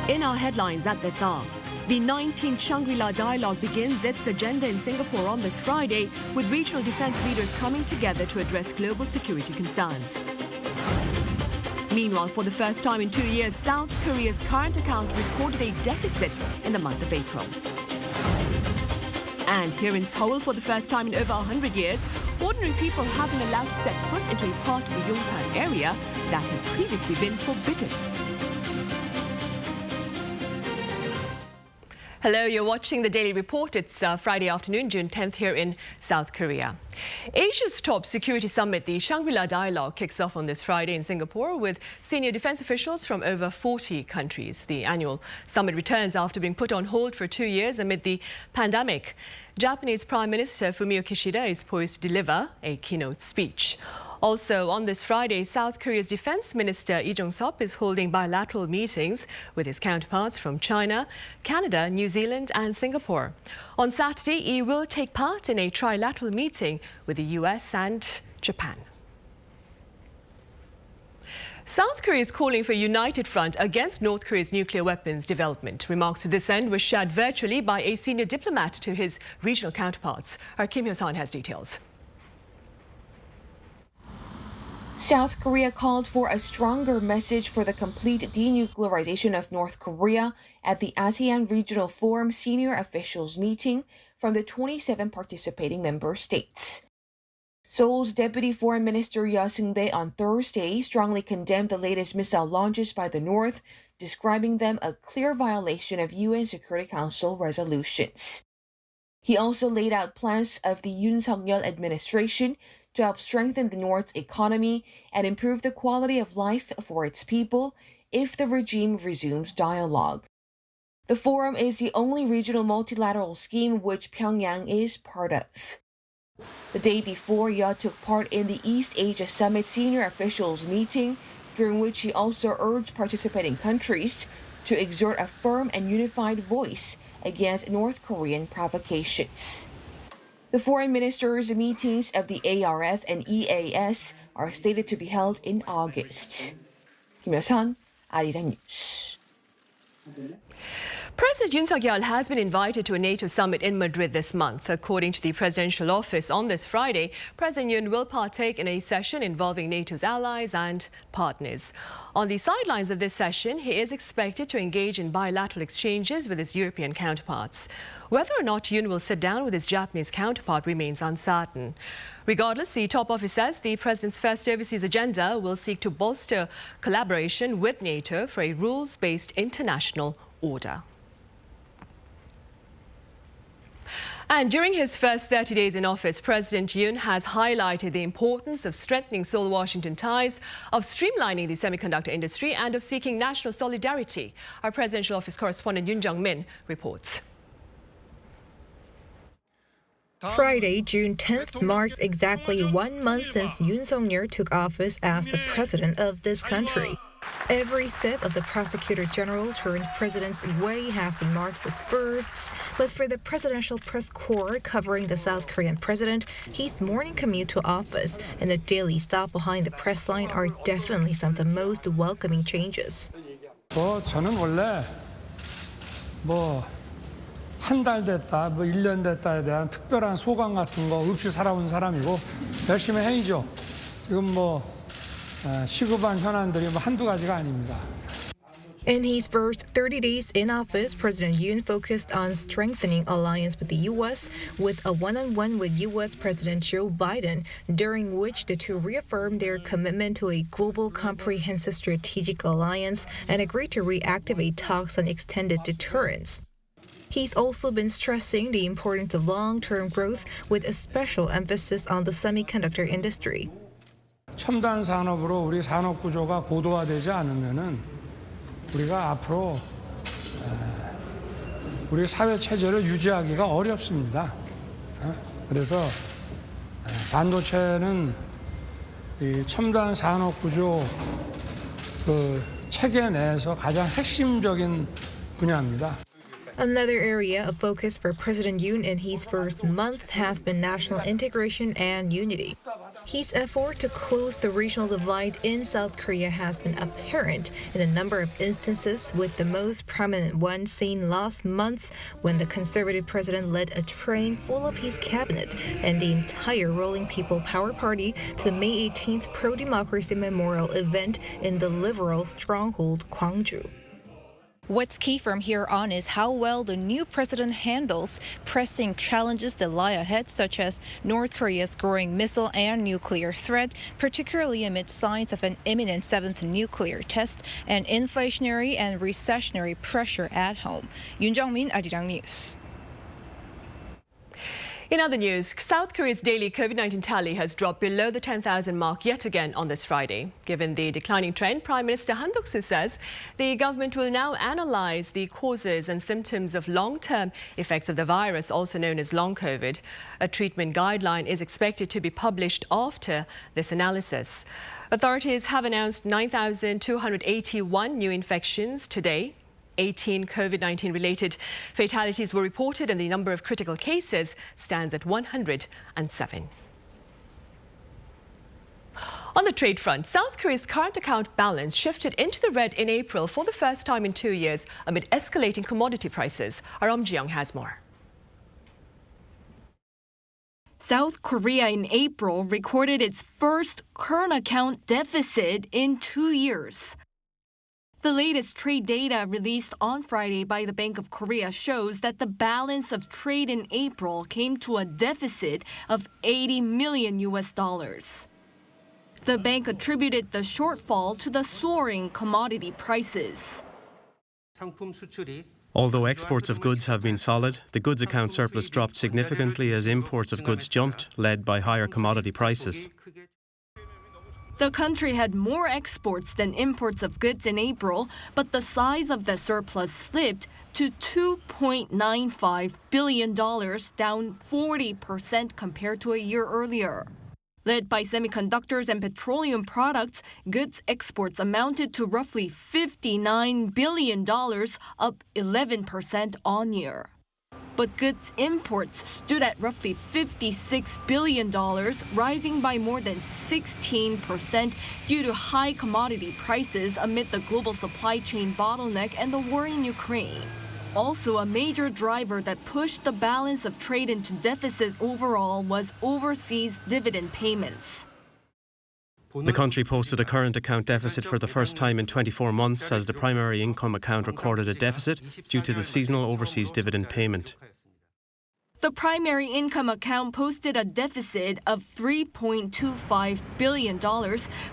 In our headlines at this hour, the 19th Shangri-la Dialogue begins its agenda in Singapore on this Friday, with regional defense leaders coming together to address global security concerns. Meanwhile, for the first time in 2 years, South Korea's current account recorded a deficit in the month of April. And here in Seoul, for the first time in over 100 years, ordinary people have been allowed to set foot into a part of the Yongsan area that had previously been forbidden. Hello, you're watching the Daily Report. It's Friday afternoon, June 10th, here in South Korea. Asia's top security summit, the Shangri-La Dialogue, kicks off on this Friday in Singapore with senior defense officials from over 40 countries. The annual summit returns after being put on hold for 2 years amid the pandemic. Japanese Prime Minister Fumio Kishida is poised to deliver a keynote speech. Also on this Friday, South Korea's Defense Minister Lee Jong-sop is holding bilateral meetings with his counterparts from China, Canada, New Zealand and Singapore. On Saturday, he will take part in a trilateral meeting with the US and Japan. South Korea is calling for a united front against North Korea's nuclear weapons development. Remarks to this end were shared virtually by a senior diplomat to his regional counterparts. Our Kim Hyo-san has details. South Korea called for a stronger message for the complete denuclearization of North Korea at the ASEAN Regional Forum senior officials meeting from the 27 participating member states. Seoul's Deputy Foreign Minister Yeo Seung-bae on Thursday strongly condemned the latest missile launches by the North, describing them a clear violation of UN Security Council resolutions. He also laid out plans of the Yoon administration to help strengthen the North's economy and improve the quality of life for its people if the regime resumes dialogue. The forum is the only regional multilateral scheme which Pyongyang is part of. The day before, Yeo took part in the East Asia Summit senior officials meeting, during which he also urged participating countries to exert a firm and unified voice against North Korean provocations. The foreign ministers' meetings of the ARF and EAS are slated to be held in August. Kim Hyo-san, Arirang News. President Yoon Suk-yeol has been invited to a NATO summit in Madrid this month. According to the presidential office, on this Friday, President Yoon will partake in a session involving NATO's allies and partners. On the sidelines of this session, he is expected to engage in bilateral exchanges with his European counterparts. Whether or not Yoon will sit down with his Japanese counterpart remains uncertain. Regardless, the top office says the president's first overseas agenda will seek to bolster collaboration with NATO for a rules-based international order. And during his first 30 days in office, President Yoon has highlighted the importance of strengthening Seoul-Washington ties, of streamlining the semiconductor industry, and of seeking national solidarity. Our presidential office correspondent Yoon Jung-min reports. Friday, June 10th, marks exactly 1 month since Yoon Suk-yeol took office as the president of this country. Every step of the prosecutor general turned president's way has been marked with firsts, but for the presidential press corps covering the South Korean president, his morning commute to office and the daily stop behind the press line are definitely some of the most welcoming changes. 저는 원래 한 달 됐다, 1년 됐다에 대한 특별한 소감 같은 거 없이 살아온 사람이고 열심히 해야죠. 지금 시급한 현안들이 한두 가지가 아닙니다. In his first 30 days in office, President Yoon focused on strengthening alliance with the U.S. with a one-on-one with U.S. President Joe Biden, during which the two reaffirmed their commitment to a global comprehensive strategic alliance and agreed to reactivate talks on extended deterrence. He's also been stressing the importance of long-term growth with a special emphasis on the semiconductor industry. 첨단 산업으로 우리 산업 구조가 고도화되지 않으면은 우리가 앞으로 우리 사회 체제를 유지하기가 어렵습니다. 그래서 반도체는 이 첨단 산업 구조 그 체계 내에서 가장 핵심적인 분야입니다. Another area of focus for President Yoon in his first month has been national integration and unity. His effort to close the regional divide in South Korea has been apparent in a number of instances, with the most prominent one seen last month when the conservative president led a train full of his cabinet and the entire ruling People Power Party to the May 18th pro-democracy memorial event in the liberal stronghold Gwangju. What's key from here on is how well the new president handles pressing challenges that lie ahead, such as North Korea's growing missile and nuclear threat, particularly amid signs of an imminent seventh nuclear test, and inflationary and recessionary pressure at home. Yoon Jung-min, Arirang News. In other news, South Korea's daily COVID-19 tally has dropped below the 10,000 mark yet again on this Friday. Given the declining trend, Prime Minister Han Duck-soo says the government will now analyze the causes and symptoms of long-term effects of the virus, also known as long COVID. A treatment guideline is expected to be published after this analysis. Authorities have announced 9,281 new infections today. 18 COVID-19 related fatalities were reported and the number of critical cases stands at 107. On the trade front, South Korea's current account balance shifted into the red in April for the first time in 2 years amid escalating commodity prices. Aram Ji-young has more. South Korea in April recorded its first current account deficit in 2 years. The latest trade data released on Friday by the Bank of Korea shows that the balance of trade in April came to a deficit of $80 million. The bank attributed the shortfall to the soaring commodity prices. Although exports of goods have been solid, the goods account surplus dropped significantly as imports of goods jumped, led by higher commodity prices. The country had more exports than imports of goods in April, but the size of the surplus slipped to $2.95 billion, down 40% compared to a year earlier. Led by semiconductors and petroleum products, goods exports amounted to roughly $59 billion, up 11% on year. But goods imports stood at roughly $56 billion, rising by more than 16% due to high commodity prices amid the global supply chain bottleneck and the war in Ukraine. Also, a major driver that pushed the balance of trade into deficit overall was overseas dividend payments. The country posted a current account deficit for the first time in 24 months as the primary income account recorded a deficit due to the seasonal overseas dividend payment. The primary income account posted a deficit of $3.25 billion,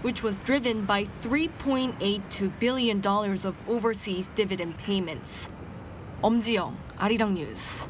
which was driven by $3.82 billion of overseas dividend payments. Ji-young, Arirang News.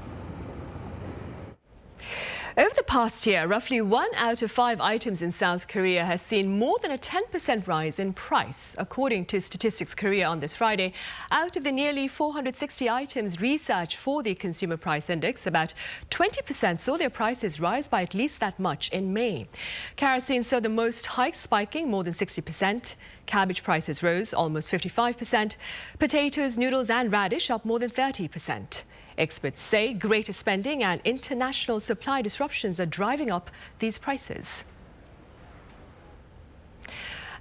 Over the past year, roughly 1 out of 5 items in South Korea has seen more than a 10% rise in price, according to Statistics Korea on this Friday. Out of the nearly 460 items researched for the Consumer Price Index, about 20% saw their prices rise by at least that much in May. Kerosene saw the most hikes, spiking more than 60%. Cabbage prices rose almost 55%. Potatoes, noodles and radish up more than 30%. Experts say greater spending and international supply disruptions are driving up these prices.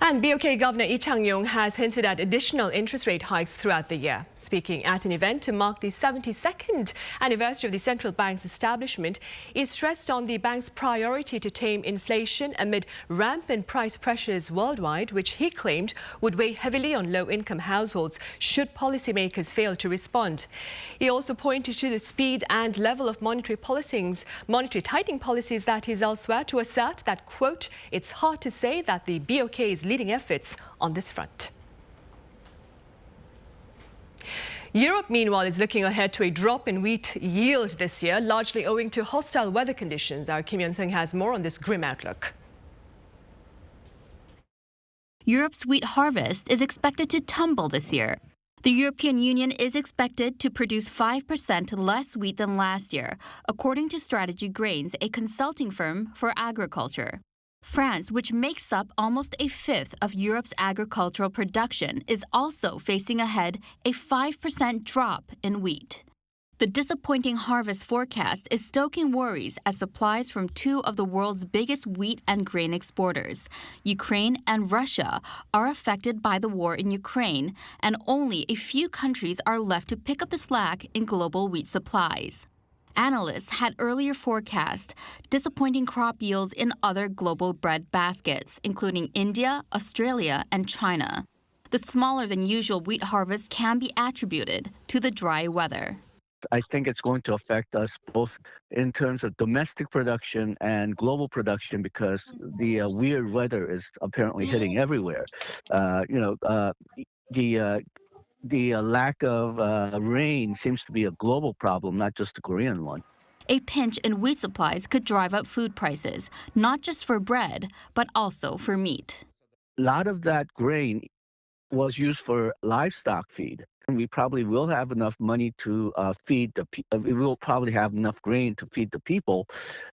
And BOK Governor Lee Chang-yong has hinted at additional interest rate hikes throughout the year. Speaking at an event to mark the 72nd anniversary of the central bank's establishment, he stressed on the bank's priority to tame inflation amid rampant price pressures worldwide, which he claimed would weigh heavily on low-income households should policymakers fail to respond. He also pointed to the speed and level of monetary tightening policies that is elsewhere to assert that, quote, it's hard to say that the BOK is leading efforts on this front. Europe, meanwhile, is looking ahead to a drop in wheat yield this year, largely owing to hostile weather conditions. Our Kim Yeon-sung has more on this grim outlook. Europe's wheat harvest is expected to tumble this year. The European Union is expected to produce 5% less wheat than last year, according to Strategy Grains, a consulting firm for agriculture. France, which makes up almost a fifth of Europe's agricultural production, is also facing ahead a 5% drop in wheat. The disappointing harvest forecast is stoking worries as supplies from two of the world's biggest wheat and grain exporters, Ukraine and Russia, are affected by the war in Ukraine, and only a few countries are left to pick up the slack in global wheat supplies. Analysts had earlier forecast disappointing crop yields in other global bread baskets, including India, Australia, and China. The smaller than usual wheat harvest can be attributed to the dry weather. I think it's going to affect us both in terms of domestic production and global production because the weird weather is apparently hitting everywhere. The lack of rain seems to be a global problem, not just a Korean one. A pinch in wheat supplies could drive up food prices, not just for bread, but also for meat. A lot of that grain was used for livestock feed. And we probably will have enough money to feed we will probably have enough grain to feed the people,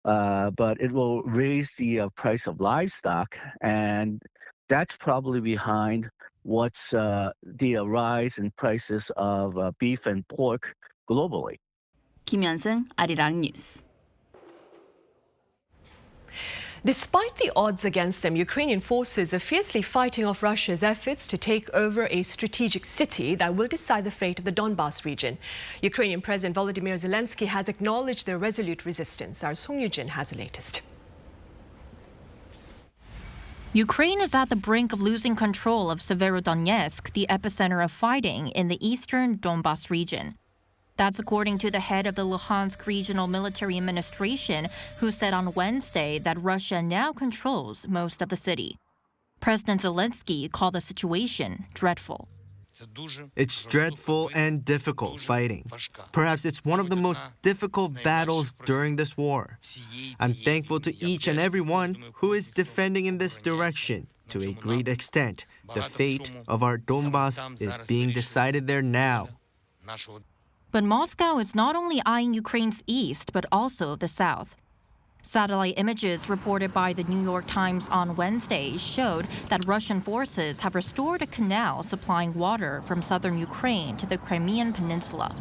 but it will raise the price of livestock, and that's probably behind what's the rise in prices of beef and pork globally. 김현승, Arirang News. Despite the odds against them, Ukrainian forces are fiercely fighting off Russia's efforts to take over a strategic city that will decide the fate of the Donbas region. Ukrainian President Volodymyr Zelensky has acknowledged their resolute resistance. Our Song Yoo-jin has the latest. Ukraine is at the brink of losing control of Severodonetsk, the epicenter of fighting in the eastern Donbas region. That's according to the head of the Luhansk Regional Military Administration, who said on Wednesday that Russia now controls most of the city. President Zelensky called the situation dreadful. It's dreadful and difficult fighting. Perhaps it's one of the most difficult battles during this war. I'm thankful to each and everyone who is defending in this direction. To a great extent, the fate of our Donbas is being decided there now. But Moscow is not only eyeing Ukraine's east, but also the south. Satellite images reported by the New York Times on Wednesday showed that Russian forces have restored a canal supplying water from southern Ukraine to the Crimean Peninsula.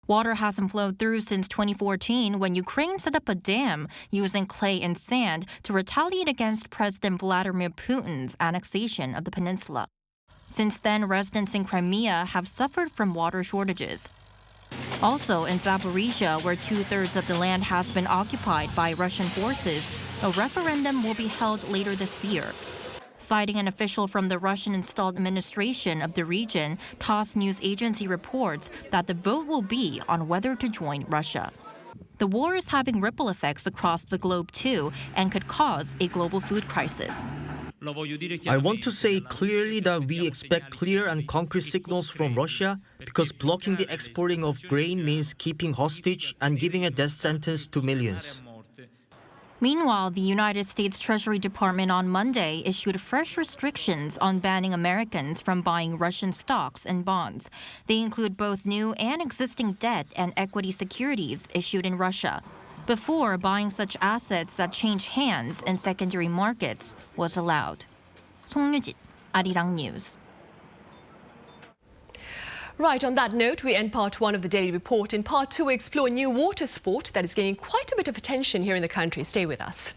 Water hasn't flowed through since 2014 when Ukraine set up a dam using clay and sand to retaliate against President Vladimir Putin's annexation of the peninsula. Since then, residents in Crimea have suffered from water shortages. Also, in Zaporizhia, where two-thirds of the land has been occupied by Russian forces, a referendum will be held later this year. Citing an official from the Russian-installed administration of the region, TASS news agency reports that the vote will be on whether to join Russia. The war is having ripple effects across the globe too and could cause a global food crisis. I want to say clearly that we expect clear and concrete signals from Russia because blocking the exporting of grain means keeping hostage and giving a death sentence to millions. Meanwhile, the United States Treasury Department on Monday issued fresh restrictions on banning Americans from buying Russian stocks and bonds. They include both new and existing debt and equity securities issued in Russia. Before, buying such assets that change hands in secondary markets was allowed. Song Yoo-jin, Arirang News. Right, on that note, we end part one of the Daily Report. In part two, we explore a new water sport that is gaining quite a bit of attention here in the country. Stay with us.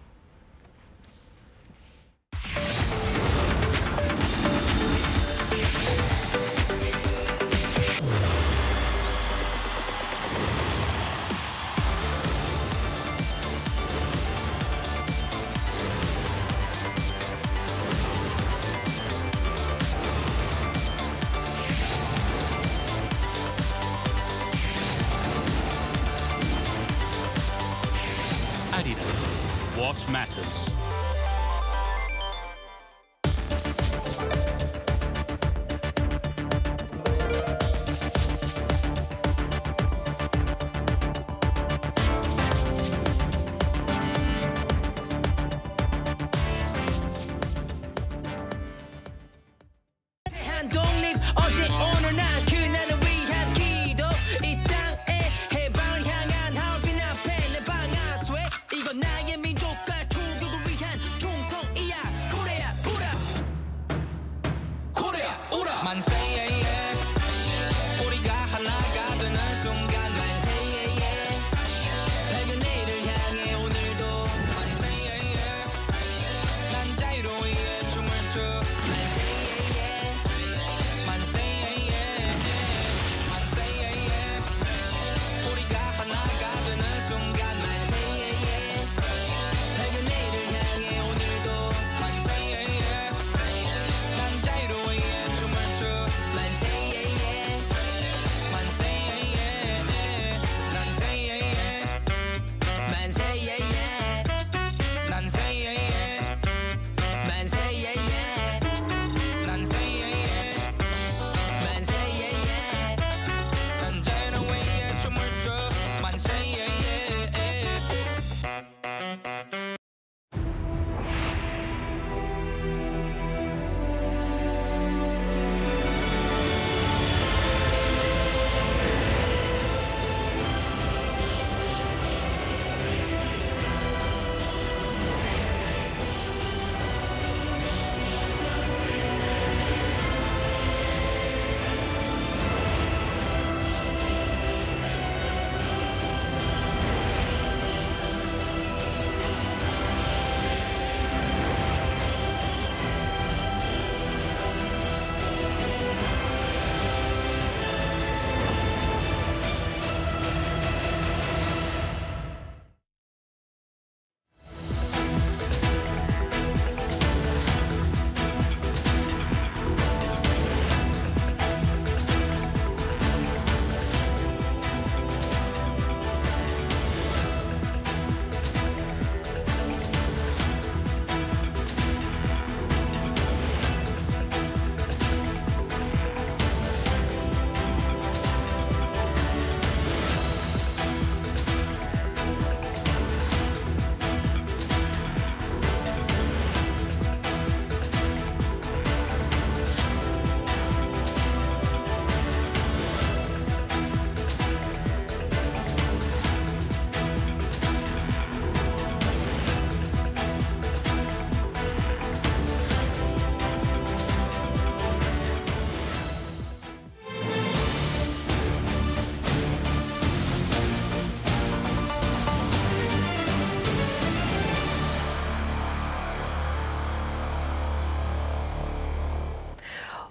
What matters? 만세 우리가 하나가 되는 순간 만세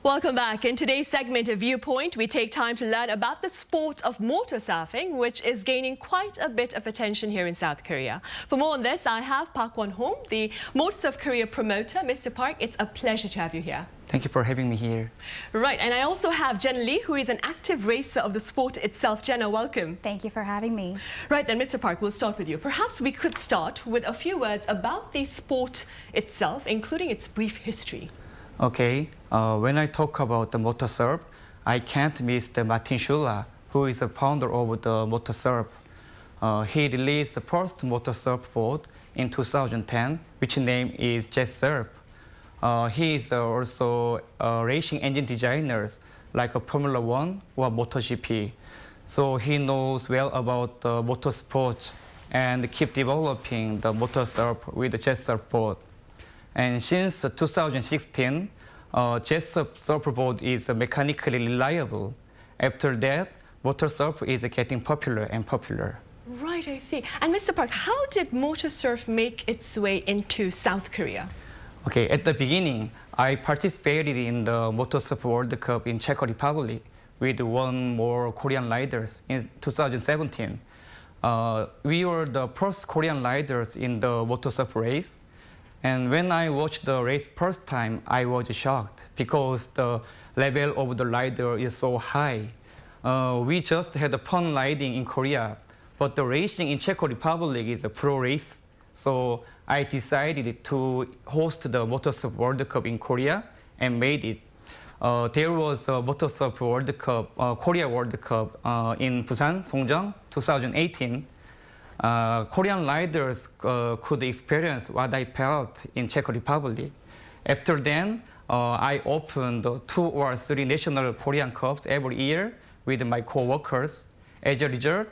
Welcome back. In today's segment of Viewpoint, we take time to learn about the sport of motor surfing, which is gaining quite a bit of attention here in South Korea. For more on this, I have Park Won-hom, the Motor Surf Korea promoter. Mr. Park, it's a pleasure to have you here. Thank you for having me here. Right, and I also have Jenna Lee, who is an active racer of the sport itself. Jenna, welcome. Thank you for having me. Right, then, Mr. Park, we'll start with you. Perhaps we could start with a few words about the sport itself, including its brief history. Okay, when I talk about the motor surf, I can't miss the Martin Schula, who is the founder of the motor surf. He released the first motor surfboard in 2010, which name is Jet Surf. He is also a racing engine designer, like a Formula One or MotoGP. So he knows well about the motorsport and keep developing the motor surf with the Jet Surfboard. And since 2016, Jet Surfboard is mechanically reliable. After that, motor surf is getting popular and popular. Right, I see. And Mr. Park, how did motor surf make its way into South Korea? Okay, at the beginning, I participated in the Motor Surf World Cup in Czech Republic with one more Korean riders in 2017. We were the first Korean riders in the motor surf race. And when I watched the race first time, I was shocked because the level of the rider is so high. We just had fun riding in Korea, but the racing in Czech Republic is a pro race. So I decided to host the Motor Surf World Cup in Korea and made it. There was a Motor Surf World Cup, Korea World Cup in Busan, Songjeong, 2018. Korean riders could experience what I felt in Czech Republic. After then, I opened 2 or 3 national Korean Cups every year with my co-workers. As a result,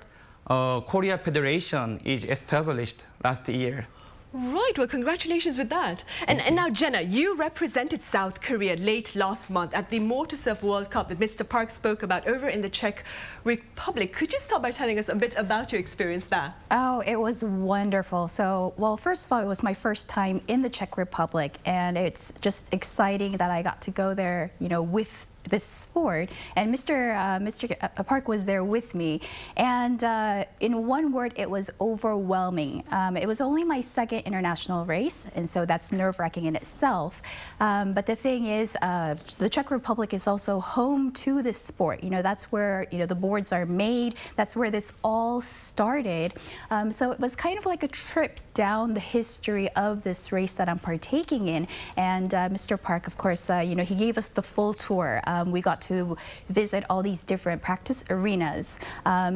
Korea Federation is established last year. Right, well, congratulations with that. And now, Jenna, you represented South Korea late last month at the Motor Surf World Cup that Mr. Park spoke about over in the Czech Republic. Could you start by telling us a bit about your experience there? Oh, it was wonderful. So, well, first of all, it was my first time in the Czech Republic, and it's just exciting that I got to go there, you know, with this sport, and Mr. Park was there with me, and in one word, it was overwhelming. It was only my second international race, and so that's nerve-wracking in itself. But the thing is, the Czech Republic is also home to this sport. You know, that's where, you know, the boards are made. That's where this all started. So it was kind of like a trip down the history of this race that I'm partaking in. And Mr. Park, of course, you know, he gave us the full tour. We got to visit all these different practice arenas.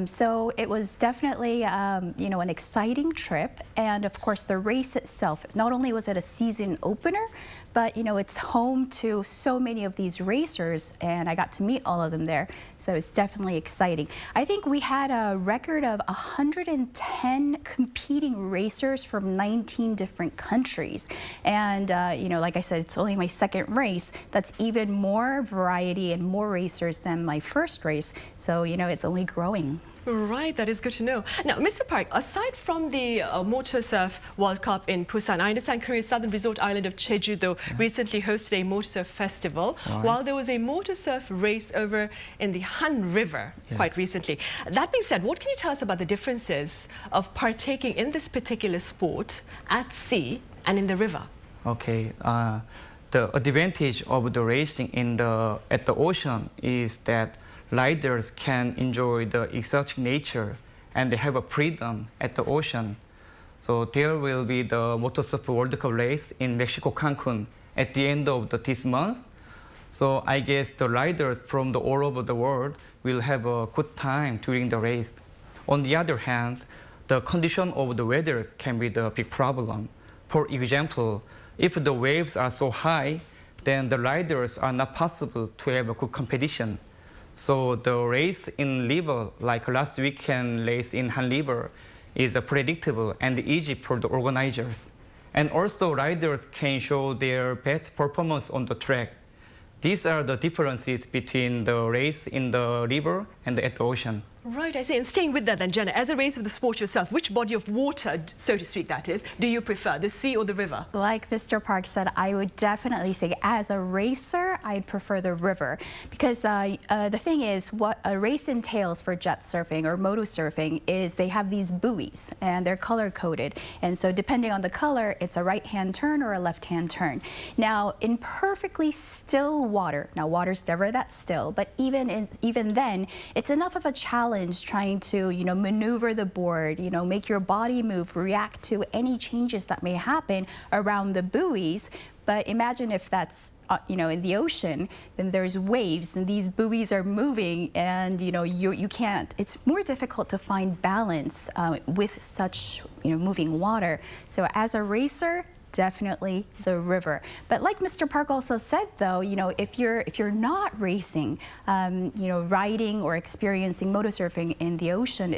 So it was definitely, you know, an exciting trip. And of course, the race itself, not only was it a season opener, but, you know, it's home to so many of these racers, and I got to meet all of them there. So it's definitely exciting. I think we had a record of 110 competing racers from 19 different countries. And, you know, like I said, it's only my second race. That's even more variety and more racers than my first race. So, you know, it's only growing. Right, that is good to know. Now, Mr. Park, aside from the Motor Surf World Cup in Busan, I understand Korea's southern resort island of Jeju-do recently hosted a motor surf festival, while there was a motor surf race over in the Han River quite recently. That being said, what can you tell us about the differences of partaking in this particular sport at sea and in the river? Okay, the advantage of the racing at the ocean is that riders can enjoy the exotic nature and they have a freedom at the ocean. So there will be the Motor Surf World Cup race in Mexico, Cancun at the end of this month. So I guess the riders from all over the world will have a good time during the race. On the other hand, the condition of the weather can be the big problem. For example, if the waves are so high, then the riders are not possible to have a good competition. So the race in river, like last weekend race in Han River, is predictable and easy for the organizers. And also riders can show their best performance on the track. These are the differences between the race in the river and at the ocean. Right, I see. And staying with that then, Jenna, as a racer of the sport yourself, which body of water, so to speak, that is, do you prefer, the sea or the river? Like Mr. Park said, I would definitely say as a racer, I'd prefer the river. Because the thing is, what a race entails for jet surfing or moto surfing is they have these buoys and they're color-coded. And so depending on the color, it's a right-hand turn or a left-hand turn. Now, in perfectly still water, now water's never that still, but even then, it's enough of a challenge trying to, maneuver the board, make your body move, react to any changes that may happen around the buoys. But imagine if that's, in the ocean, then there's waves and these buoys are moving and, you can't, it's more difficult to find balance with such, moving water. So as a racer, definitely the river. But like Mr. Park also said, though, if you're not racing, riding or experiencing motor surfing in the ocean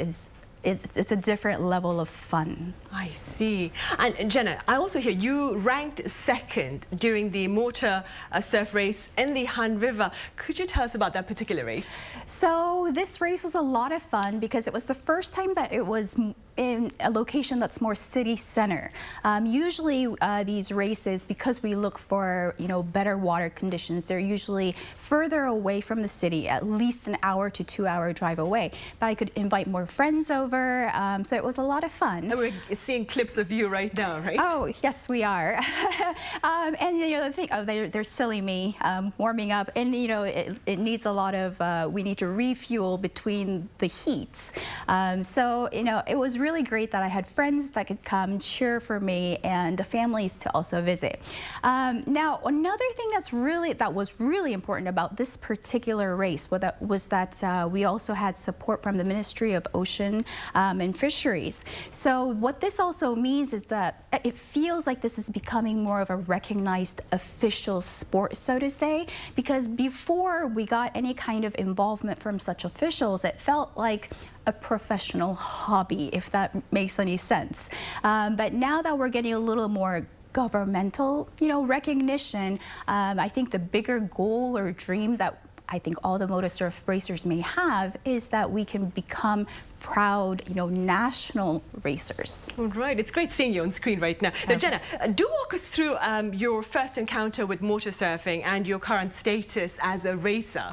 it's a different level of fun. I see. And Jenna, I also hear you ranked second during the motor surf race in the Han River. Could you tell us about that particular race? So this race was a lot of fun because it was the first time that it was in a location that's more city center. Usually these races, because we look for better water conditions, they're usually further away from the city, at least an hour to 2 hour drive away. But I could invite more friends over, so it was a lot of fun. And we're seeing clips of you right now, right? Oh yes, we are. And the thing, they're silly me warming up, and it needs a lot of. We need to refuel between the heats. So it was really great that I had friends that could come cheer for me and families to also visit. Now, another thing that was really important about this particular race was that we also had support from the Ministry of Ocean and Fisheries. So what this also means is that it feels like this is becoming more of a recognized official sport, so to say, because before we got any kind of involvement from such officials, it felt like a professional hobby, if that makes any sense. But now that we're getting a little more governmental, recognition, I think the bigger goal or dream that I think all the motor surf racers may have is that we can become proud, national racers. All right, it's great seeing you on screen right now. Now, Jenna, do walk us through your first encounter with motor surfing and your current status as a racer.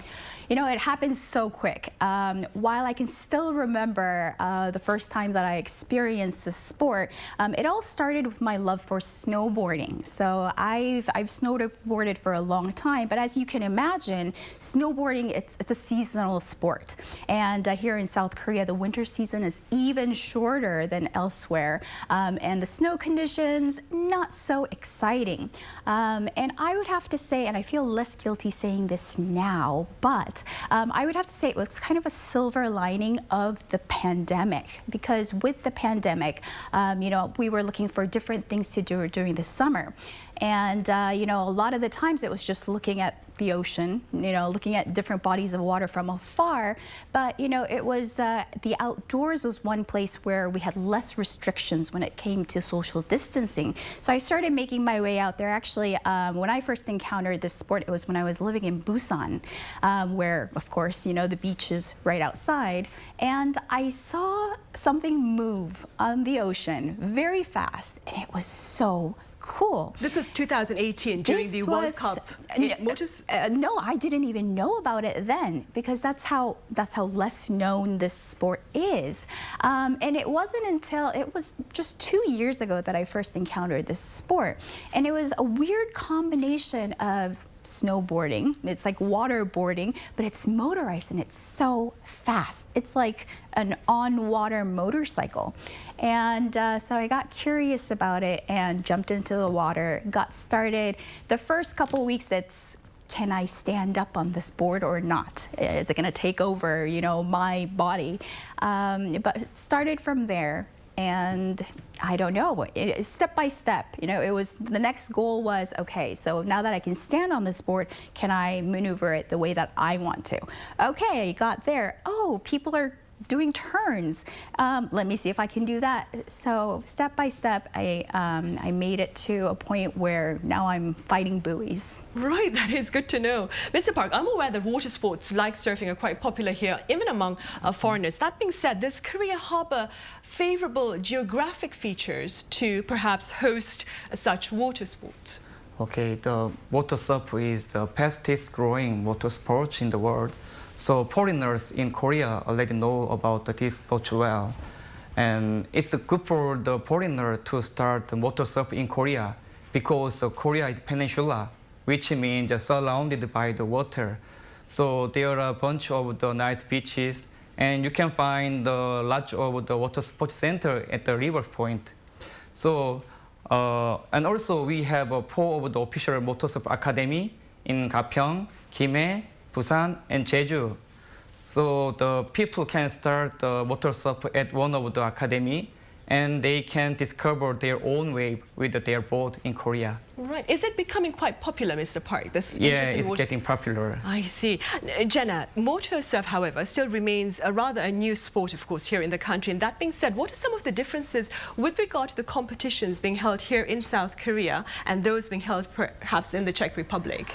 It happens so quick. While I can still remember the first time that I experienced the sport, it all started with my love for snowboarding. So I've snowboarded for a long time, but as you can imagine, snowboarding, it's a seasonal sport. And here in South Korea, the winter season is even shorter than elsewhere. And the snow conditions, not so exciting. And I would have to say, and I feel less guilty saying this now, but I would have to say it was kind of a silver lining of the pandemic, because with the pandemic, we were looking for different things to do during the summer. And, a lot of the times it was just looking at the ocean, looking at different bodies of water from afar. But, it was the outdoors was one place where we had less restrictions when it came to social distancing. So I started making my way out there. Actually, when I first encountered this sport, it was when I was living in Busan, where, of course, the beach is right outside. And I saw something move on the ocean very fast, and it was so cool. This was 2018 during the World Cup. No, I didn't even know about it then, because that's how less known this sport is. And it wasn't until it was just 2 years ago that I first encountered this sport, and it was a weird combination of snowboarding. It's like waterboarding, but it's motorized and it's so fast. It's like an on-water motorcycle. And so I got curious about it and jumped into the water, got started. The first couple weeks, it's, can I stand up on this board or not? Is it going to take over, my body? But it started from there. And I don't know, step by step, it was, the next goal was, okay, so now that I can stand on this board, can I maneuver it the way that I want to? Okay, got there. Oh, people are doing turns. Let me see if I can do that. So step by step, I made it to a point where now I'm fighting buoys. Right, that is good to know. Mr. Park, I'm aware that water sports like surfing are quite popular here, even among foreigners. That being said, does Korea harbor favorable geographic features to perhaps host such water sports? Okay, the water surf is the fastest growing water sport in the world. So foreigners in Korea already know about this sport well. And it's good for the foreigner to start water surf in Korea because Korea is peninsula, which means surrounded by the water. So there are a bunch of the nice beaches, and you can find the large of the water sports center at the river point. So, and also we have 4 of the official water surf academy in Gapyeong, Gimhae, Busan, and Jeju. So the people can start the water surf at one of the academy, and they can discover their own wave with their boat in Korea. Right. Is it becoming quite popular, Mr. Park? This it's getting popular. I see. Jenna, motor surf, however, still remains rather a new sport, of course, here in the country. And that being said, what are some of the differences with regard to the competitions being held here in South Korea and those being held perhaps in the Czech Republic?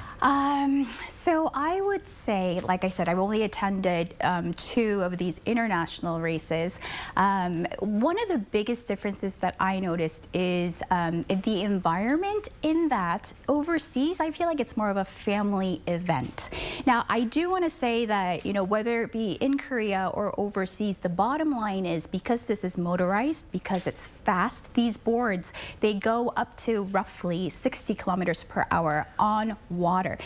So I would say, like I said, I've only attended 2 of these international races. One of the biggest differences that I noticed is the environment in that overseas, I feel like it's more of a family event. Now, I do want to say that, whether it be in Korea or overseas, the bottom line is because this is motorized, because it's fast, these boards, they go up to roughly 60 kilometers per hour on water.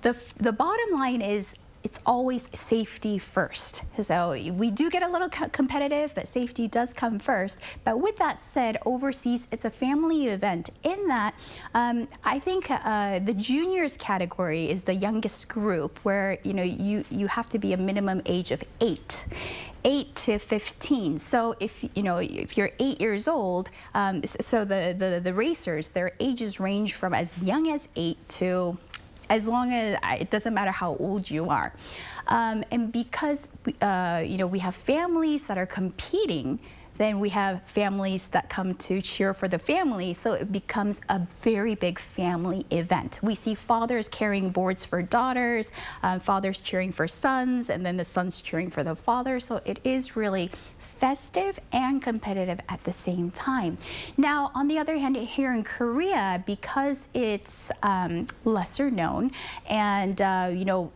The bottom line is it's always safety first. So we do get a little competitive, but safety does come first. But with that said, overseas, it's a family event in that I think the juniors category is the youngest group where, you have to be a minimum age of 8 to 15. So if you're 8 years old, so the racers, their ages range from as young as 8 to as long as it doesn't matter how old you are. And because we have families that are competing, then we have families that come to cheer for the family, so it becomes a very big family event. We see fathers carrying boards for daughters, fathers cheering for sons, and then the sons cheering for the father, so it is really festive and competitive at the same time. Now, on the other hand, here in Korea, because it's lesser known, and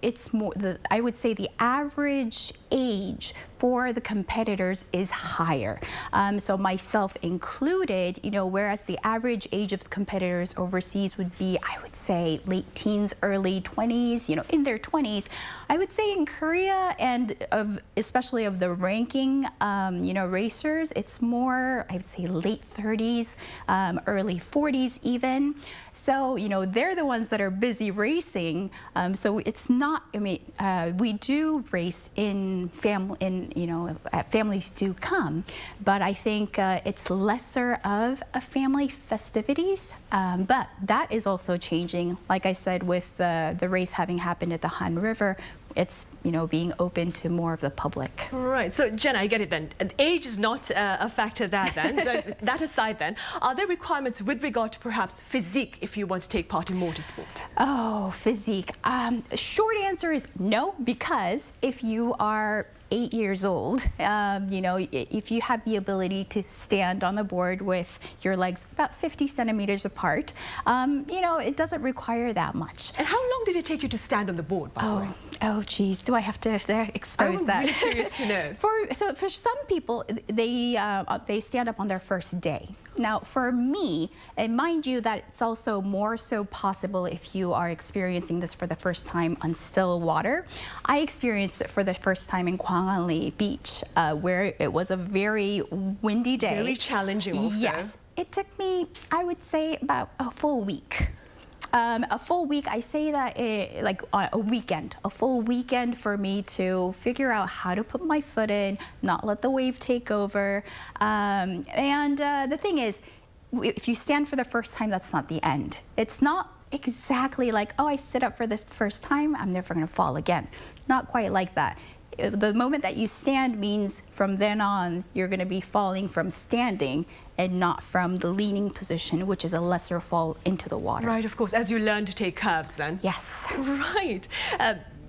it's more, I would say the average age for the competitors is higher. So myself included, whereas the average age of the competitors overseas would be, I would say, late teens, early 20s, in their 20s. I would say in Korea, and especially of the ranking, racers, it's more, I would say, late 30s, early 40s even. So, they're the ones that are busy racing. So it's not, we do race in family, families do come, but I think it's lesser of a family festivities. But that is also changing. Like I said, with the race having happened at the Han River, it's being open to more of the public. Right. So Jenna, I get it then. Age is not a factor there then. That aside then, are there requirements with regard to perhaps physique if you want to take part in motorsport? Oh, physique. Short answer is no, because if you are 8 years old, if you have the ability to stand on the board with your legs about 50 centimeters apart, it doesn't require that much. And how long did it take you to stand on the board, by the way? Oh, geez, do I have to expose that? I'm really curious to know. For some people, they stand up on their first day. Now, for me, and mind you that it's also more so possible if you are experiencing this for the first time on still water. I experienced it for the first time in Gwanghwaeli Beach, where it was a very windy day. Very challenging also. Yes. It took me, I would say, about a full week. A full week, I say that like a weekend, a full weekend for me to figure out how to put my foot in, not let the wave take over. The thing is, if you stand for the first time, that's not the end. It's not exactly like, oh, I sit up for this first time, I'm never going to fall again. Not quite like that. the moment that you stand means from then on, you're going to be falling from standing and not from the leaning position, which is a lesser fall into the water. Right, of course, as you learn to take curves then. Yes. Right.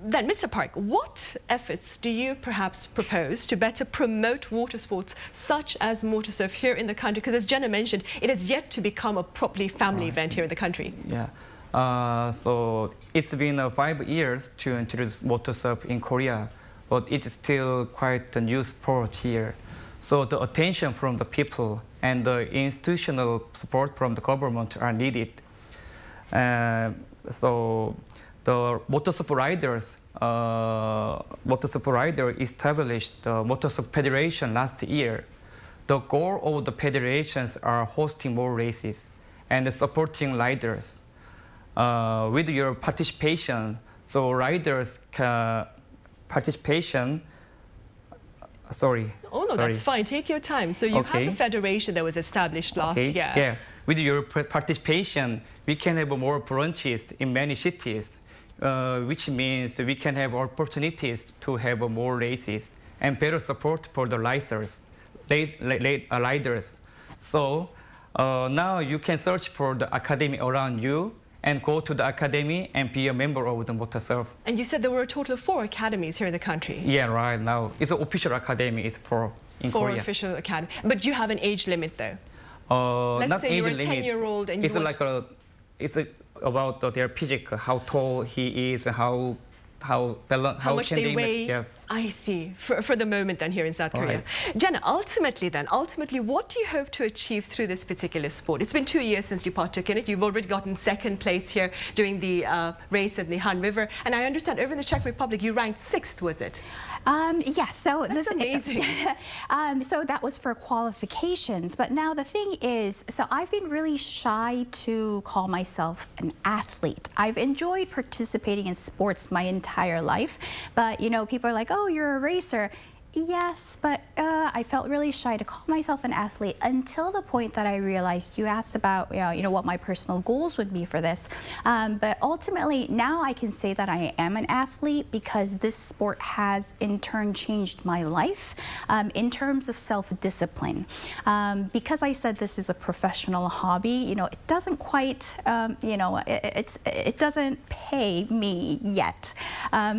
Then, Mr. Park, what efforts do you perhaps propose to better promote water sports such as motor surf here in the country? Because as Jenna mentioned, it has yet to become a properly family event here in the country. Yeah. So it's been 5 years to introduce motor surf in Korea, but it's still quite a new sport here. So the attention from the people and the institutional support from the government are needed. So the motor surf riders established the Motor Surf Federation last year. The goal of the federations are hosting more races and supporting riders. With your participation, so riders can Sorry. Oh, no, that's fine. Take your time. So you have a federation that was established last year. Yeah. With your participation, we can have more branches in many cities, which means we can have opportunities to have more races and better support for the riders. So now you can search for the academy around you and go to the academy and be a member of the motor surf. And you said there were a total of 4 academies here in the country. Yeah, right now. It's an official academy, it's 4 in Korea. 4 official academy. But you have an age limit though. Let's not say you're a age limit. 10-year-old and it's you like it's about their physique, how tall he is, how much can they weigh. Yes. I see. For the moment then here in South Korea. Right. Jenna, ultimately, what do you hope to achieve through this particular sport? It's been 2 years since you partook in it. You've already gotten 2nd place here during the race at the Han River. And I understand over in the Czech Republic, you ranked 6th, was it? Yes. So that's amazing. So that was for qualifications. But now the thing is, so I've been really shy to call myself an athlete. I've enjoyed participating in sports my entire life. But, you know, people are like, oh, you're a racer. Yes, but I felt really shy to call myself an athlete until the point that I realized you asked about, you know, what my personal goals would be for this. But ultimately, now I can say that I am an athlete because this sport has in turn changed my life in terms of self-discipline. Because I said this is a professional hobby, you know, it doesn't quite, you know, it doesn't pay me yet.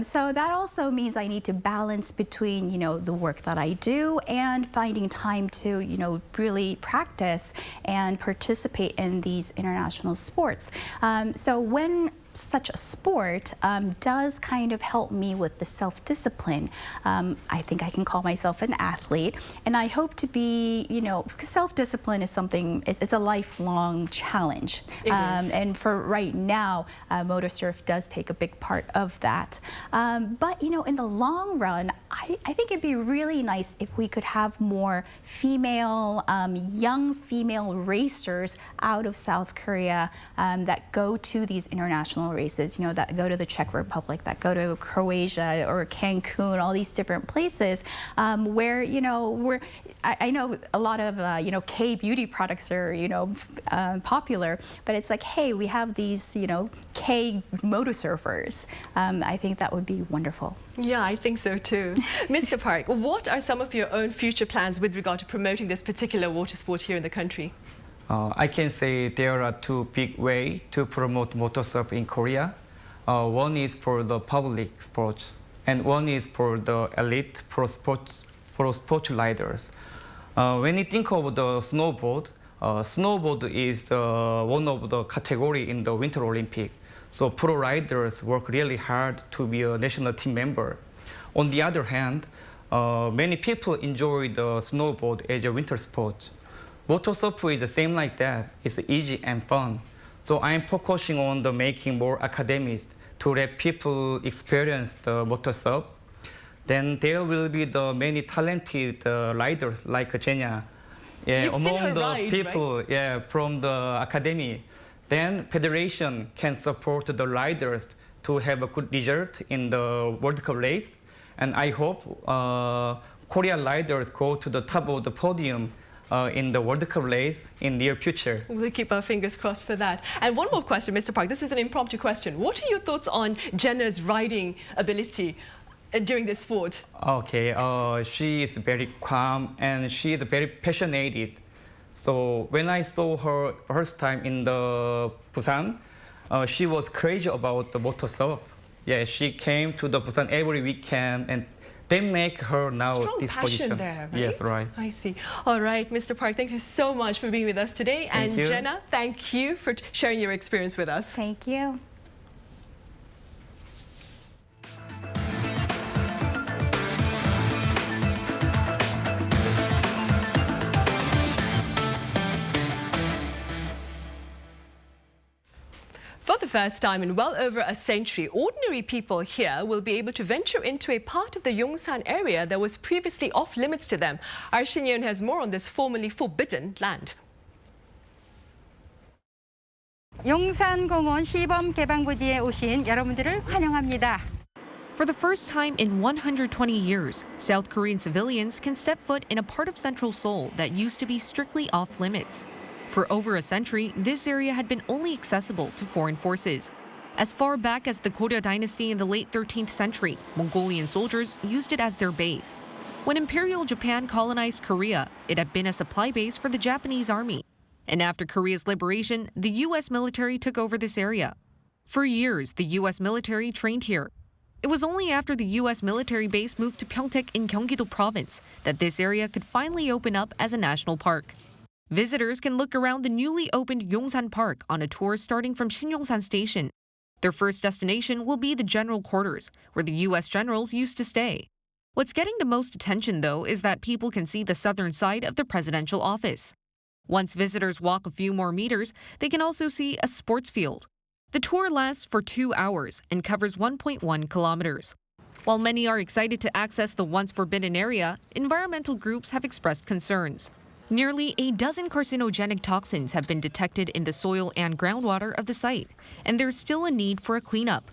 So that also means I need to balance between, you know, the work that I do and finding time to, you know, really practice and participate in these international sports. So when such a sport does kind of help me with the self-discipline. I think I can call myself an athlete, and I hope to be, you know, because self-discipline is something, it's a lifelong challenge. And for right now, motor surf does take a big part of that. But, you know, in the long run, I think it'd be really nice if we could have more female, young female racers out of South Korea that go to these international races, you know, that go to the Czech Republic, that go to Croatia or Cancun, all these different places where, you know, I know a lot of, you know, K-beauty products are, you know, popular, but it's like, hey, we have these, you know, K motor surfers. I think that would be wonderful. Yeah, I think so too. Mr. Park, what are some of your own future plans with regard to promoting this particular water sport here in the country? I can say there are 2 big ways to promote motor surf in Korea. One is for the public sports, and one is for the elite pro sport riders. When you think of the snowboard, snowboard is one of the category in the Winter Olympic. So pro riders work really hard to be a national team member. On the other hand, many people enjoy the snowboard as a winter sport. Motor surf is the same like that. It's easy and fun. So I'm focusing on the making more academies to let people experience the motor surf. Then there will be the many talented riders like Jenna. Yeah, among the people, right? Yeah, from the academy. Then federation can support the riders to have a good result in the World Cup race. And I hope Korean riders go to the top of the podium in the World Cup race in near future. We'll keep our fingers crossed for that. And one more question, Mr. Park. This is an impromptu question. What are your thoughts on Jenna's riding ability? during this sport? Okay, she is very calm and she is very passionate. So when I saw her first time in the Busan, she was crazy about the motor surf. Yeah, she came to the Busan every weekend, and they make her now Strong this passion position. there, right? Yes, right. I see. All right, Mr. Park, thank you so much for being with us today. Thank and you. Jenna, thank you for sharing your experience with us. Thank you. For the first time in well over a century, ordinary people here will be able to venture into a part of the Yongsan area that was previously off limits to them. Our Yoon has more on this formerly forbidden land. 용산공원 시범 개방부지에 오신 여러분들을 환영합니다. For the first time in 120 years, South Korean civilians can step foot in a part of central Seoul that used to be strictly off limits. For over a century, this area had been only accessible to foreign forces. As far back as the Goryeo dynasty in the late 13th century, Mongolian soldiers used it as their base. When Imperial Japan colonized Korea, it had been a supply base for the Japanese army. And after Korea's liberation, the U.S. military took over this area. For years, the U.S. military trained here. It was only after the U.S. military base moved to Pyeongtaek in Gyeonggi-do province that this area could finally open up as a national park. Visitors can look around the newly opened Yongsan Park on a tour starting from Shin-Yongsan Station. Their first destination will be the general quarters, where the U.S. generals used to stay. What's getting the most attention, though, is that people can see the southern side of the presidential office. Once visitors walk a few more meters, they can also see a sports field. The tour lasts for 2 hours and covers 1.1 kilometers. While many are excited to access the once forbidden area, environmental groups have expressed concerns. Nearly a dozen carcinogenic toxins have been detected in the soil and groundwater of the site, and there's still a need for a cleanup.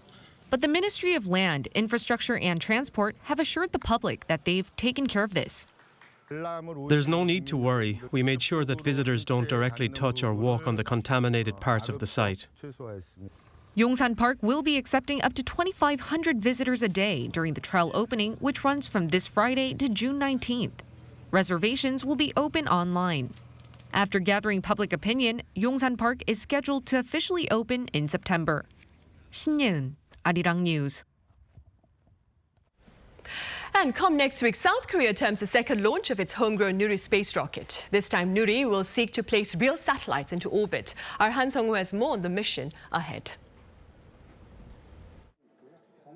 But the Ministry of Land, Infrastructure and Transport have assured the public that they've taken care of this. There's no need to worry. We made sure that visitors don't directly touch or walk on the contaminated parts of the site. Yongsan Park will be accepting up to 2,500 visitors a day during the trail opening, which runs from this Friday to June 19th. Reservations will be open online. After gathering public opinion, Yongsan Park is scheduled to officially open in September. 신예은, Arirang News. And come next week, South Korea attempts the second launch of its homegrown Nuri space rocket. This time, Nuri will seek to place real satellites into orbit. Our Han Sung-woo has more on the mission ahead.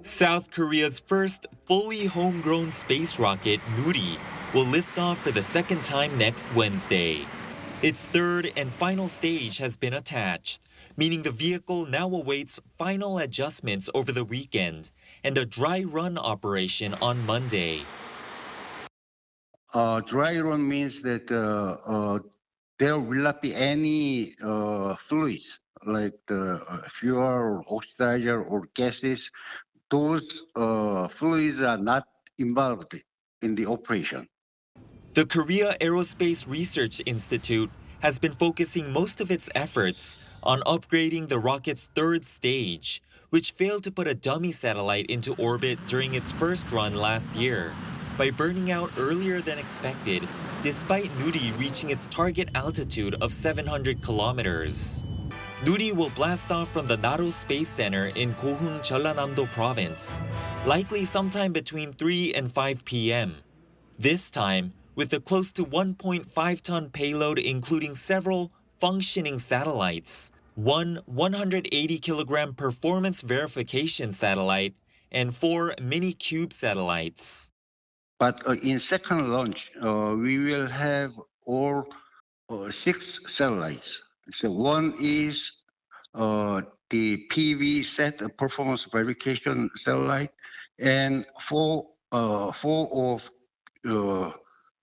South Korea's first fully homegrown space rocket, Nuri, will lift off for the second time next Wednesday. Its third and final stage has been attached, meaning the vehicle now awaits final adjustments over the weekend and a dry run operation on Monday. Dry run means that there will not be any fluids like the fuel or oxidizer or gases. Those fluids are not involved in the operation. The Korea Aerospace Research Institute has been focusing most of its efforts on upgrading the rocket's third stage, which failed to put a dummy satellite into orbit during its first run last year, by burning out earlier than expected, despite Nuri reaching its target altitude of 700 kilometers. Nuri will blast off from the NATO Space Center in Gohung, Jeollanam-do Province, likely sometime between 3 and 5 p.m. This time, with a close to 1.5-ton payload including several functioning satellites, one 180-kilogram performance verification satellite, and 4 mini-cube satellites. But in second launch, we will have all 6 satellites. So one is the PV set performance verification satellite, and 4 of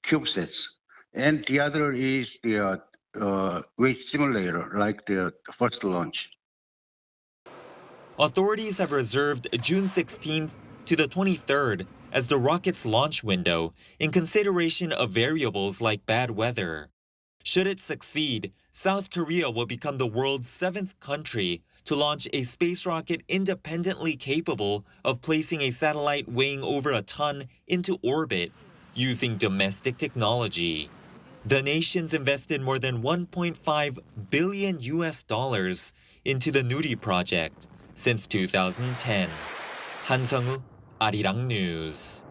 CubeSats, and the other is the weight simulator, like the first launch. Authorities have reserved June 16th to the 23rd as the rocket's launch window in consideration of variables like bad weather. Should it succeed, South Korea will become the world's 7th country to launch a space rocket independently capable of placing a satellite weighing over a ton into orbit using domestic technology. The nations invested more than $1.5 billion into the Nuri project since 2010. 한성우, Arirang News.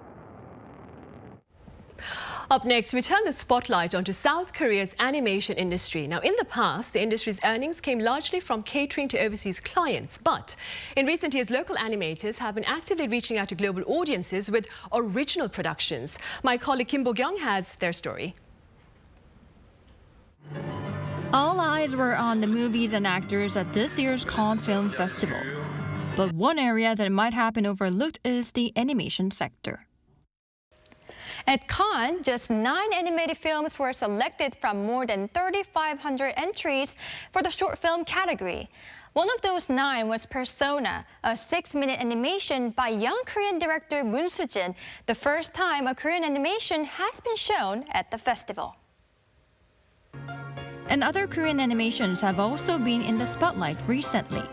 Up next, we turn the spotlight onto South Korea's animation industry. Now, in the past, the industry's earnings came largely from catering to overseas clients. But in recent years, local animators have been actively reaching out to global audiences with original productions. My colleague Kim Bo-kyung has their story. All eyes were on the movies and actors at this year's Cannes Film Festival. But one area that might have been overlooked is the animation sector. At Cannes, just 9 animated films were selected from more than 3,500 entries for the short film category. One of those 9 was Persona, a 6-minute animation by young Korean director Moon Soo-jin, the first time a Korean animation has been shown at the festival. And other Korean animations have also been in the spotlight recently.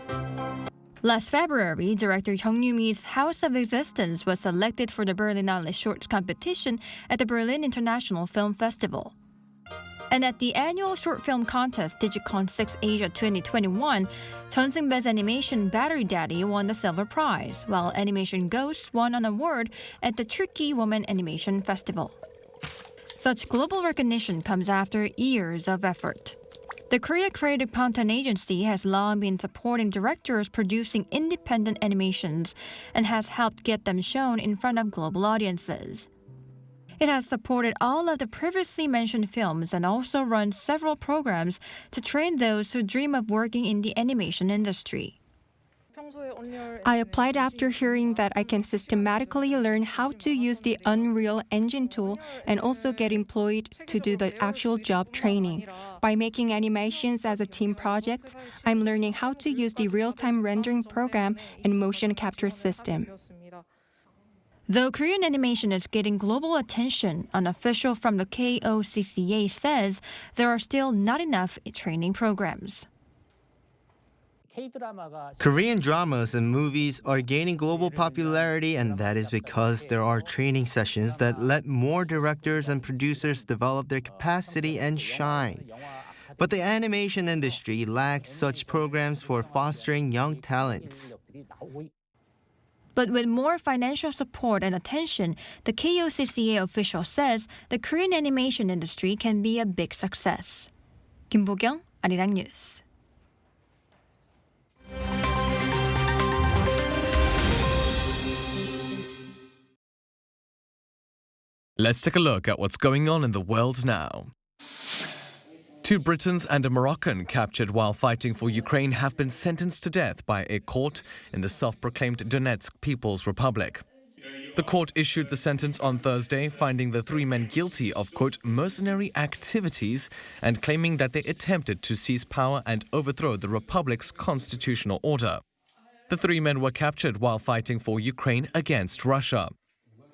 Last February, director Jung Yoo-mi's House of Existence was selected for the Berlinale Shorts competition at the Berlin International Film Festival. And at the annual short film contest Digicon 6 Asia 2021, Chun Seung-bae's animation Battery Daddy won the silver prize, while Animation Ghost won an award at the Tricky Woman Animation Festival. Such global recognition comes after years of effort. The Korea Creative Content Agency has long been supporting directors producing independent animations and has helped get them shown in front of global audiences. It has supported all of the previously mentioned films and also runs several programs to train those who dream of working in the animation industry. I applied after hearing that I can systematically learn how to use the Unreal Engine tool and also get employed to do the actual job training. By making animations as a team project, I'm learning how to use the real-time rendering program and motion capture system. Though Korean animation is getting global attention, an official from the KOCCA says there are still not enough training programs. Korean dramas and movies are gaining global popularity, and that is because there are training sessions that let more directors and producers develop their capacity and shine. But the animation industry lacks such programs for fostering young talents. But with more financial support and attention, the KOCCA official says the Korean animation industry can be a big success. Kim Bo-kyung, Arirang News. Let's take a look at what's going on in the world now. 2 Britons and a Moroccan captured while fighting for Ukraine have been sentenced to death by a court in the self-proclaimed Donetsk People's Republic. The court issued the sentence on Thursday, finding the 3 men guilty of, quote, mercenary activities and claiming that they attempted to seize power and overthrow the republic's constitutional order. The 3 men were captured while fighting for Ukraine against Russia.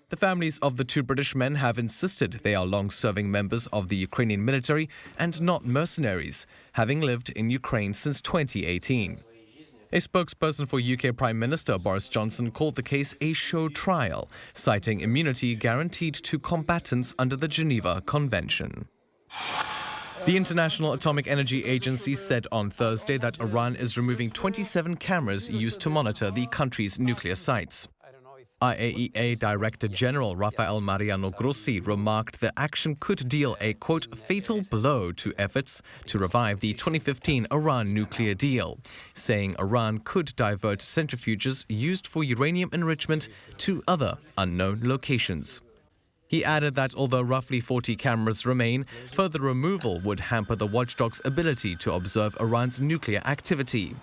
The families of the 2 British men have insisted they are long-serving members of the Ukrainian military and not mercenaries, having lived in Ukraine since 2018. A spokesperson for UK Prime Minister Boris Johnson called the case a show trial, citing immunity guaranteed to combatants under the Geneva Convention. The International Atomic Energy Agency said on Thursday that Iran is removing 27 cameras used to monitor the country's nuclear sites. IAEA Director General Rafael Mariano Grossi remarked the action could deal a, quote, fatal blow to efforts to revive the 2015 Iran nuclear deal, saying Iran could divert centrifuges used for uranium enrichment to other unknown locations. He added that although roughly 40 cameras remain, further removal would hamper the watchdog's ability to observe Iran's nuclear activity.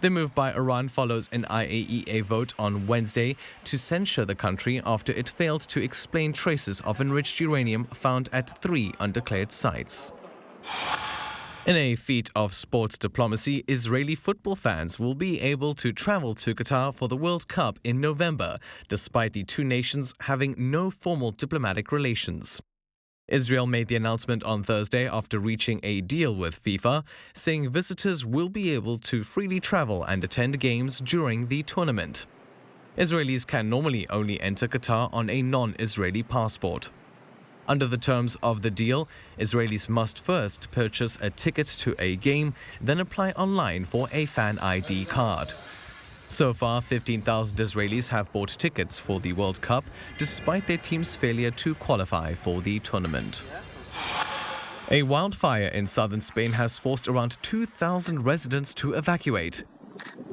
The move by Iran follows an IAEA vote on Wednesday to censure the country after it failed to explain traces of enriched uranium found at 3 undeclared sites. In a feat of sports diplomacy, Israeli football fans will be able to travel to Qatar for the World Cup in November, despite the 2 nations having no formal diplomatic relations. Israel made the announcement on Thursday after reaching a deal with FIFA, saying visitors will be able to freely travel and attend games during the tournament. Israelis can normally only enter Qatar on a non-Israeli passport. Under the terms of the deal, Israelis must first purchase a ticket to a game, then apply online for a fan ID card. So far, 15,000 Israelis have bought tickets for the World Cup, despite their team's failure to qualify for the tournament. A wildfire in southern Spain has forced around 2,000 residents to evacuate.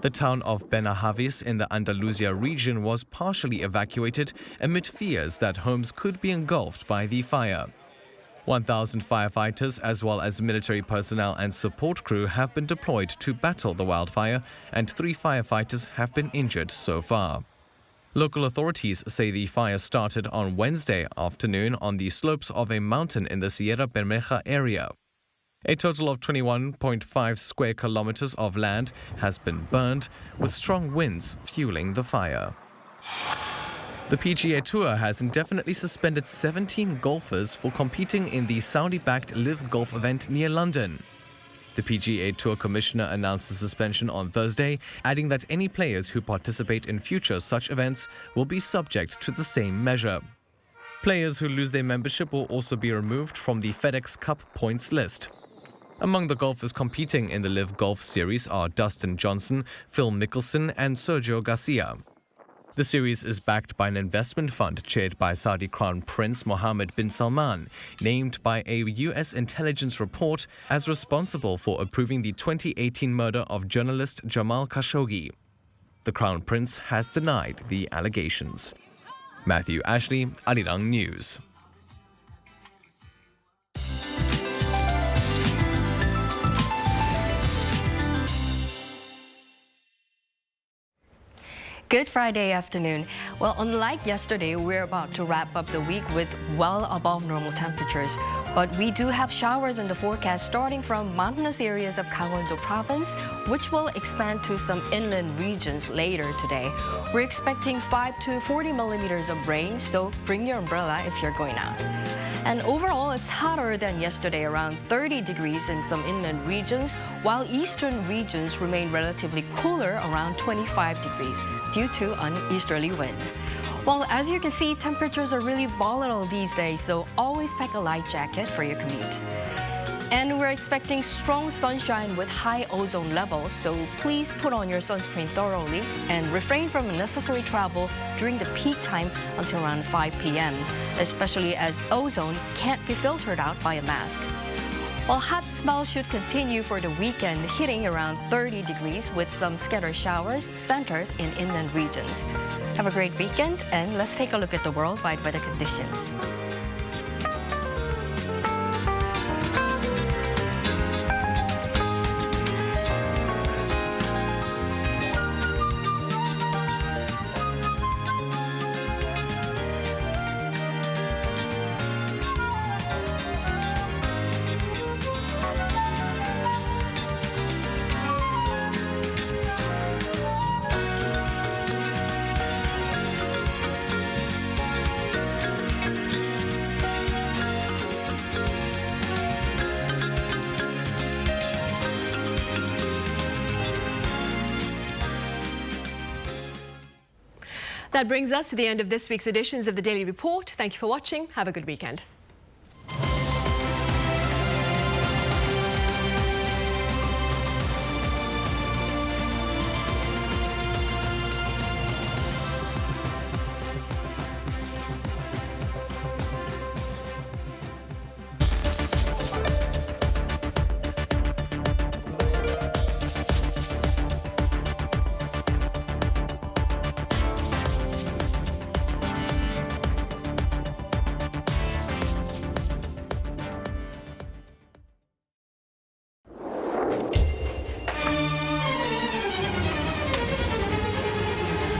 The town of Benahavis in the Andalusia region was partially evacuated amid fears that homes could be engulfed by the fire. 1,000 firefighters as well as military personnel and support crew have been deployed to battle the wildfire, and 3 firefighters have been injured so far. Local authorities say the fire started on Wednesday afternoon on the slopes of a mountain in the Sierra Bermeja area. A total of 21.5 square kilometers of land has been burned, with strong winds fueling the fire. The PGA Tour has indefinitely suspended 17 golfers for competing in the Saudi-backed Live Golf event near London. The PGA Tour Commissioner announced the suspension on Thursday, adding that any players who participate in future such events will be subject to the same measure. Players who lose their membership will also be removed from the FedEx Cup points list. Among the golfers competing in the Live Golf Series are Dustin Johnson, Phil Mickelson and Sergio Garcia. The series is backed by an investment fund chaired by Saudi Crown Prince Mohammed bin Salman, named by a U.S. intelligence report as responsible for approving the 2018 murder of journalist Jamal Khashoggi. The Crown Prince has denied the allegations. Matthew Ashley, Arirang News. Good Friday afternoon. Well, unlike yesterday, we're about to wrap up the week with well above normal temperatures. But we do have showers in the forecast starting from mountainous areas of Gangwon-do province, which will expand to some inland regions later today. We're expecting 5 to 40 millimeters of rain, so bring your umbrella if you're going out. And overall, it's hotter than yesterday, around 30 degrees in some inland regions, while eastern regions remain relatively cooler, around 25 degrees, due to an easterly wind. Well, as you can see, temperatures are really volatile these days, so always pack a light jacket for your commute. And we're expecting strong sunshine with high ozone levels, so please put on your sunscreen thoroughly and refrain from unnecessary travel during the peak time until around 5 p.m., especially as ozone can't be filtered out by a mask. While hot spells should continue for the weekend, hitting around 30 degrees with some scattered showers centered in inland regions. Have a great weekend, and let's take a look at the worldwide weather conditions. That brings us to the end of this week's editions of the Daily Report. Thank you for watching. Have a good weekend.